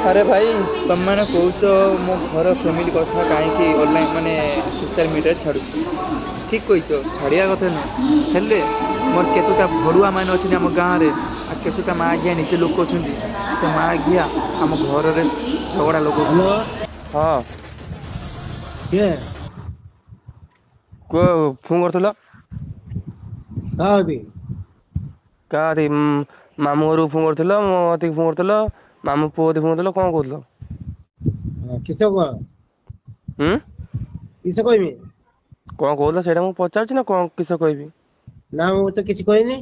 अरे भाई तुम मैंने कौच मो घर फैमिली कथा कहीं ऑनलाइन माने सोशल मीडिया छाड़ू ठीक कहीच छाड़िया कथा नुह हेले मोर केतुटा भड़ुआ मान अच्छे आम गाँव में आ केतुटा माँ घिया निजे लोक अच्छा से माँ घिया आम घर झगड़ा लोक। हेलो। हाँ किए फोन करथिल कादी क्या मामू घर फोन करथिल मो फोन करथिल मामू पुओ फोन करथिल कौन कहथिल किस को हम्म किस कहमी कौन कहथिल सेटा मु पचारछि ना कौन किस कहबी ना मु तो किसी कहनी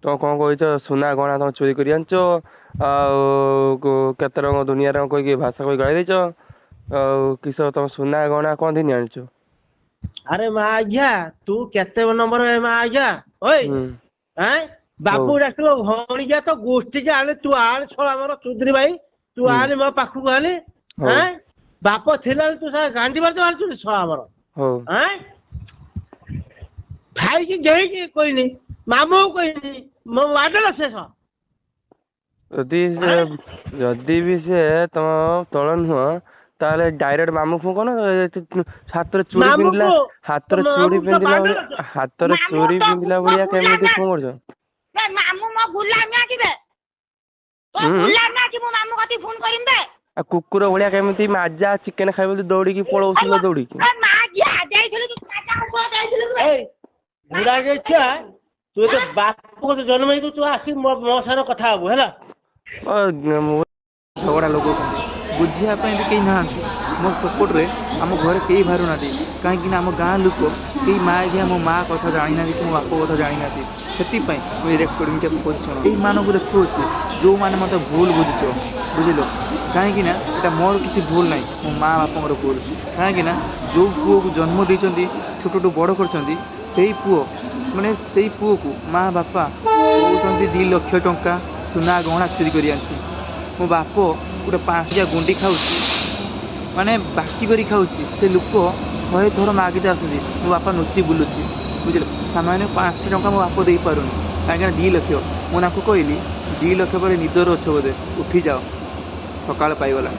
तो कौन कहिଛ सुना गहना तुम चोरी कर आनछ केते रंग दुनिया रंग कही भाषा कही गाड़ी देछ किस तुम सुना गहना कौन दिन आनछ अरे माँ आज्ञा तू केते नंबर है माँ आज्ञा ओए हैं बाबू डाकिलो भौणी जा तो गोष्ठी के आले तू आले छोड़ा मोर चौधरी भाई तू आले मो पाखु आले हैं बाप थिला तू सा गांडी मार तो आले छोड़ा मोर हैं भाई की जई की कोई नहीं मामू कोई नहीं मो वाडला शेष जदि भी से तुम तल नुह ताले डायरेक्ट मामू फोन कौन हाथ चूड़ी पिंधला हाथ चूड़ी पिंधला हाथ चूड़ी पिंधला भाया केମିତି फोन कर मामू मो गुलाम आके बे तो गुलाम आके मो मामू कति फोन करिम बे आ कुकुर भाया केମିତି माजा चिकेन खाइ बोली दौड़ी की पळौसिलो दौड़ी की ए मा गया जाइथिलु तू काका को जाइथिलु ए बुढ़ा के छा तू तो बाप को जन्म ही तू आसी मो सारा कथा हबो हैला झगड़ा लोक बुझिया भी कहीं ना मो सपोर्ट रे आम घर कई बाहर ना कहीं आम गाँ लोक कई माँ घिया मो माँ कथा जानी ना कि मो बाप कथा जानी ना से मुझे रेकर्डिंग शुण यू देखा जो मैंने मत भूल बुझुच बुझल कहीं यहाँ मोर किसी भूल ना मो माँ बापा भूल कहीं जो पुओ को जन्म देती छोटू बड़ कर पुओ माने से पुओ को माँ बापा कहते 2 लाख टंका सुना गहना चोरी कर मो बाप गोटे 5 गुंडी खाऊ माने बाकी करी खाऊँ से लोक 100 थर मागिते आसुँच मो बापा नुची बुलूची बुझल सामान्य 5 टंका मो बाप दे पारुनी कहीं 2 लाख मुझे कहली 2 लाख पर निदर अच्छे बोधे उठी जाओ सकाल पाईगला।